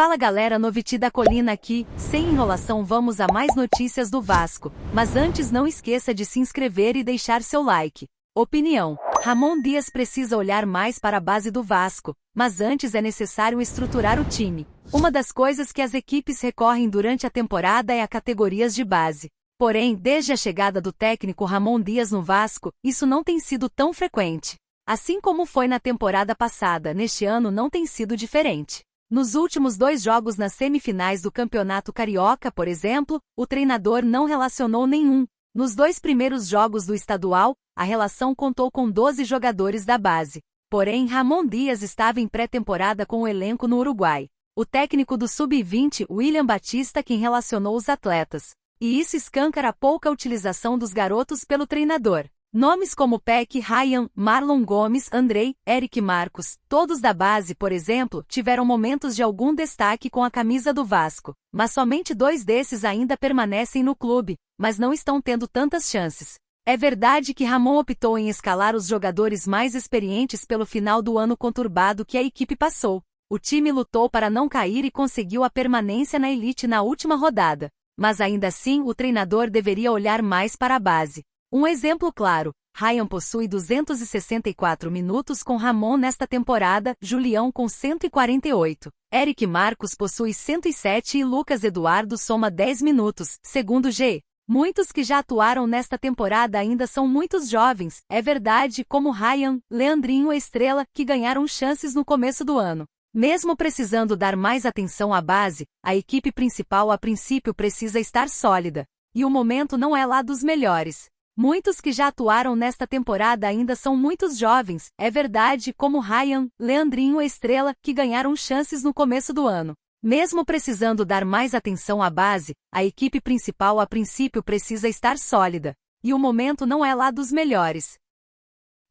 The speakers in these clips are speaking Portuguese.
Fala galera, Noviti da Colina aqui, sem enrolação vamos a mais notícias do Vasco, mas antes não esqueça de se inscrever e deixar seu like. Opinião: Ramon Dias precisa olhar mais para a base do Vasco, mas antes é necessário estruturar o time. Uma das coisas que as equipes recorrem durante a temporada é a categorias de base. Porém, desde a chegada do técnico Ramon Dias no Vasco, isso não tem sido tão frequente. Assim como foi na temporada passada, neste ano não tem sido diferente. Nos últimos 2 jogos nas semifinais do Campeonato Carioca, por exemplo, o treinador não relacionou nenhum. Nos 2 primeiros jogos do estadual, a relação contou com 12 jogadores da base. Porém, Ramon Dias estava em pré-temporada com o elenco no Uruguai. O técnico do Sub-20, William Batista, quem relacionou os atletas. E isso escancara a pouca utilização dos garotos pelo treinador. Nomes como Peck, Ryan, Marlon Gomes, Andrei, Eric Marcos, todos da base, por exemplo, tiveram momentos de algum destaque com a camisa do Vasco, mas somente 2 desses ainda permanecem no clube, mas não estão tendo tantas chances. É verdade que Ramon optou em escalar os jogadores mais experientes pelo final do ano conturbado que a equipe passou. O time lutou para não cair e conseguiu a permanência na elite na última rodada, mas ainda assim o treinador deveria olhar mais para a base. Um exemplo claro: Ryan possui 264 minutos com Ramon nesta temporada, Julião com 148. Eric Marcos possui 107 e Lucas Eduardo soma 10 minutos, segundo G. Muitos que já atuaram nesta temporada ainda são muitos jovens, é verdade, como Ryan, Leandrinho e Estrela, que ganharam chances no começo do ano. Mesmo precisando dar mais atenção à base, a equipe principal a princípio precisa estar sólida. E o momento não é lá dos melhores. Muitos que já atuaram nesta temporada ainda são muitos jovens, é verdade, como Ryan, Leandrinho e Estrela, que ganharam chances no começo do ano. Mesmo precisando dar mais atenção à base, a equipe principal a princípio precisa estar sólida. E o momento não é lá dos melhores.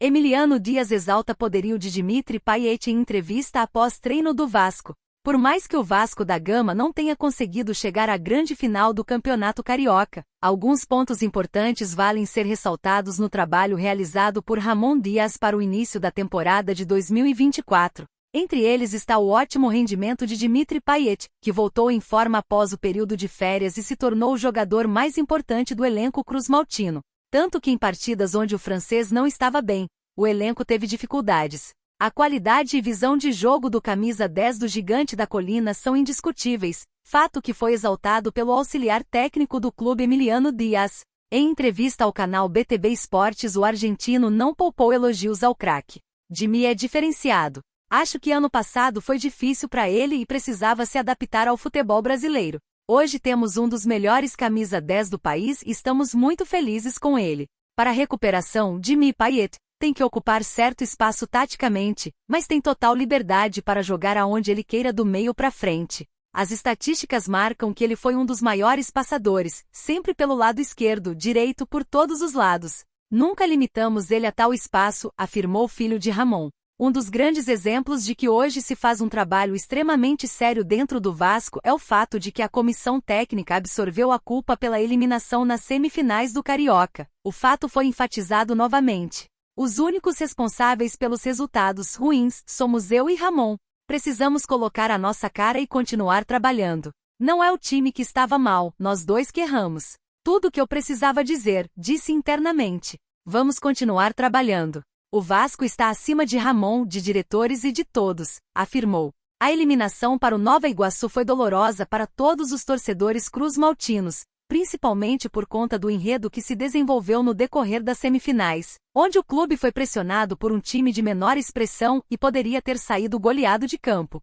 Emiliano Dias exalta poderio de Dimitri Payet em entrevista após treino do Vasco. Por mais que o Vasco da Gama não tenha conseguido chegar à grande final do Campeonato Carioca, alguns pontos importantes valem ser ressaltados no trabalho realizado por Ramon Dias para o início da temporada de 2024. Entre eles está o ótimo rendimento de Dimitri Payet, que voltou em forma após o período de férias e se tornou o jogador mais importante do elenco cruzmaltino. Tanto que em partidas onde o francês não estava bem, o elenco teve dificuldades. A qualidade e visão de jogo do camisa 10 do Gigante da Colina são indiscutíveis, fato que foi exaltado pelo auxiliar técnico do clube Emiliano Dias. Em entrevista ao canal BTB Esportes, o argentino não poupou elogios ao craque. Dimi é diferenciado. Acho que ano passado foi difícil para ele e precisava se adaptar ao futebol brasileiro. Hoje temos um dos melhores camisa 10 do país e estamos muito felizes com ele. Para a recuperação, Dimi Payet tem que ocupar certo espaço taticamente, mas tem total liberdade para jogar aonde ele queira do meio para frente. As estatísticas marcam que ele foi um dos maiores passadores, sempre pelo lado esquerdo, direito, por todos os lados. Nunca limitamos ele a tal espaço, afirmou o filho de Ramon. Um dos grandes exemplos de que hoje se faz um trabalho extremamente sério dentro do Vasco é o fato de que a comissão técnica absorveu a culpa pela eliminação nas semifinais do Carioca. O fato foi enfatizado novamente. Os únicos responsáveis pelos resultados ruins somos eu e Ramon. Precisamos colocar a nossa cara e continuar trabalhando. Não é o time que estava mal, nós dois que erramos. Tudo o que eu precisava dizer, disse internamente. Vamos continuar trabalhando. O Vasco está acima de Ramon, de diretores e de todos, afirmou. A eliminação para o Nova Iguaçu foi dolorosa para todos os torcedores cruzmaltinos, principalmente por conta do enredo que se desenvolveu no decorrer das semifinais, onde o clube foi pressionado por um time de menor expressão e poderia ter saído goleado de campo.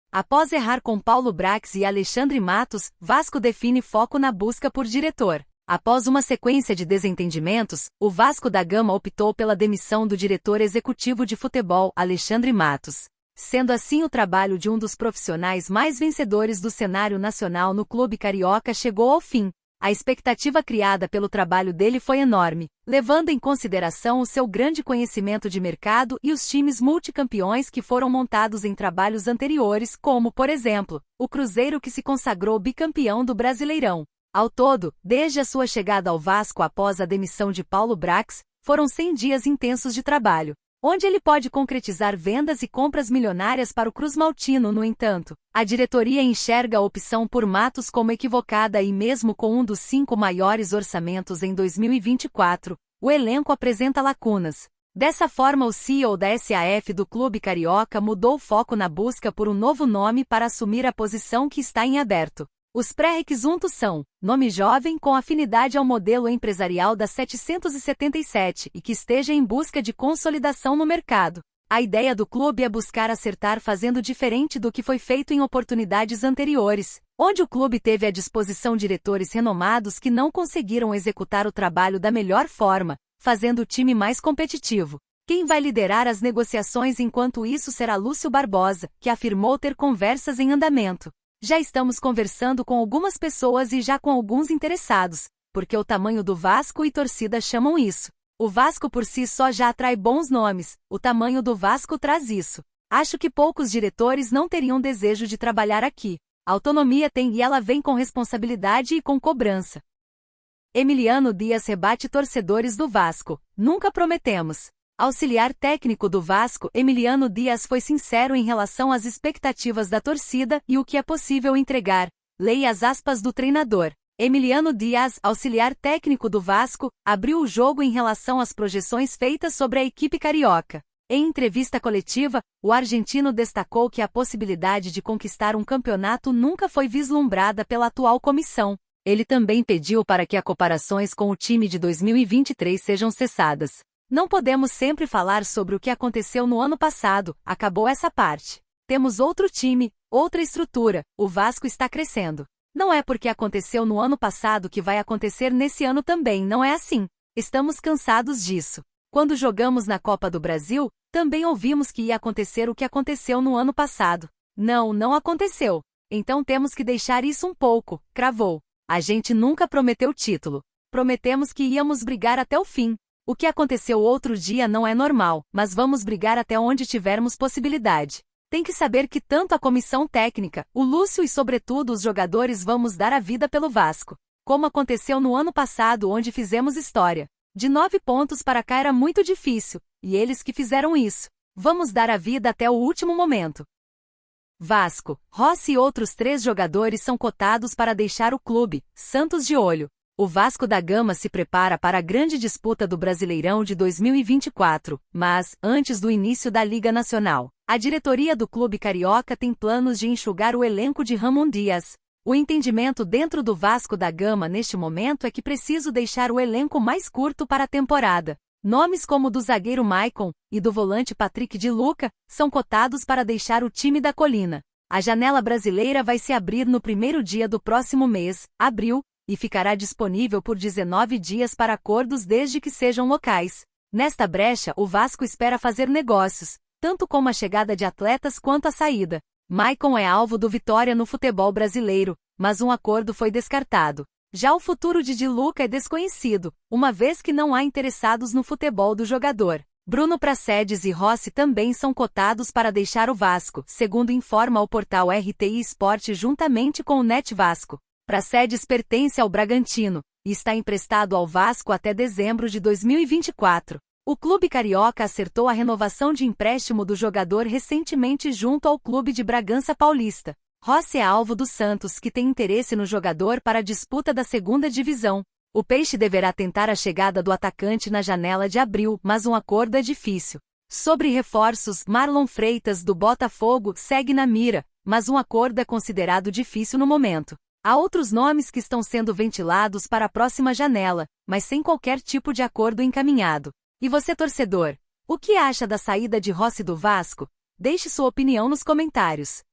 Após errar com Paulo Brax e Alexandre Matos, Vasco define foco na busca por diretor. Após uma sequência de desentendimentos, o Vasco da Gama optou pela demissão do diretor executivo de futebol, Alexandre Matos. Sendo assim, o trabalho de um dos profissionais mais vencedores do cenário nacional no clube carioca chegou ao fim. A expectativa criada pelo trabalho dele foi enorme, levando em consideração o seu grande conhecimento de mercado e os times multicampeões que foram montados em trabalhos anteriores, como, por exemplo, o Cruzeiro, que se consagrou bicampeão do Brasileirão. Ao todo, desde a sua chegada ao Vasco após a demissão de Paulo Brax, foram 100 dias intensos de trabalho. onde ele pode concretizar vendas e compras milionárias para o Cruzmaltino. No entanto, a diretoria enxerga a opção por Matos como equivocada e mesmo com um dos 5 maiores orçamentos em 2024, o elenco apresenta lacunas. Dessa forma, o CEO da SAF do clube carioca mudou o foco na busca por um novo nome para assumir a posição que está em aberto. Os pré-requisitos são: nome jovem com afinidade ao modelo empresarial da 777 e que esteja em busca de consolidação no mercado. A ideia do clube é buscar acertar fazendo diferente do que foi feito em oportunidades anteriores, onde o clube teve à disposição diretores renomados que não conseguiram executar o trabalho da melhor forma, fazendo o time mais competitivo. Quem vai liderar as negociações enquanto isso será Lúcio Barbosa, que afirmou ter conversas em andamento. Já estamos conversando com algumas pessoas e já com alguns interessados, porque o tamanho do Vasco e torcida chamam isso. O Vasco por si só já atrai bons nomes, o tamanho do Vasco traz isso. Acho que poucos diretores não teriam desejo de trabalhar aqui. A autonomia tem e ela vem com responsabilidade e com cobrança. Emiliano Dias rebate torcedores do Vasco: nunca prometemos. Auxiliar técnico do Vasco, Emiliano Dias foi sincero em relação às expectativas da torcida e o que é possível entregar. Leia as aspas do treinador. Emiliano Dias, auxiliar técnico do Vasco, abriu o jogo em relação às projeções feitas sobre a equipe carioca. Em entrevista coletiva, o argentino destacou que a possibilidade de conquistar um campeonato nunca foi vislumbrada pela atual comissão. Ele também pediu para que as comparações com o time de 2023 sejam cessadas. Não podemos sempre falar sobre o que aconteceu no ano passado, acabou essa parte. Temos outro time, outra estrutura, o Vasco está crescendo. Não é porque aconteceu no ano passado que vai acontecer nesse ano também, não é assim. Estamos cansados disso. Quando jogamos na Copa do Brasil, também ouvimos que ia acontecer o que aconteceu no ano passado. Não aconteceu. Então temos que deixar isso um pouco, cravou. A gente nunca prometeu título. Prometemos que íamos brigar até o fim. O que aconteceu outro dia não é normal, mas vamos brigar até onde tivermos possibilidade. Tem que saber que tanto a comissão técnica, o Lúcio e sobretudo os jogadores vamos dar a vida pelo Vasco. Como aconteceu no ano passado onde fizemos história. De 9 pontos para cá era muito difícil, e eles que fizeram isso. Vamos dar a vida até o último momento. Vasco, Rossi e outros 3 jogadores são cotados para deixar o clube, Santos de olho. O Vasco da Gama se prepara para a grande disputa do Brasileirão de 2024, mas, antes do início da Liga Nacional, a diretoria do clube carioca tem planos de enxugar o elenco de Ramon Dias. O entendimento dentro do Vasco da Gama neste momento é que preciso deixar o elenco mais curto para a temporada. Nomes como o do zagueiro Maicon e do volante Patrick de Luca são cotados para deixar o time da Colina. A janela brasileira vai se abrir no primeiro dia do próximo mês, abril, e ficará disponível por 19 dias para acordos desde que sejam locais. Nesta brecha, o Vasco espera fazer negócios, tanto como a chegada de atletas quanto a saída. Maicon é alvo do Vitória no futebol brasileiro, mas um acordo foi descartado. Já o futuro de Luca é desconhecido, uma vez que não há interessados no futebol do jogador. Bruno Praxedes e Rossi também são cotados para deixar o Vasco, segundo informa o portal RTI Sport juntamente com o Net Vasco. Praxedes pertence ao Bragantino e está emprestado ao Vasco até dezembro de 2024. O clube carioca acertou a renovação de empréstimo do jogador recentemente junto ao clube de Bragança Paulista. Rossi é alvo do Santos, que tem interesse no jogador para a disputa da segunda divisão. O Peixe deverá tentar a chegada do atacante na janela de abril, mas um acordo é difícil. Sobre reforços, Marlon Freitas do Botafogo segue na mira, mas um acordo é considerado difícil no momento. Há outros nomes que estão sendo ventilados para a próxima janela, mas sem qualquer tipo de acordo encaminhado. E você, torcedor? O que acha da saída de Rossi do Vasco? Deixe sua opinião nos comentários.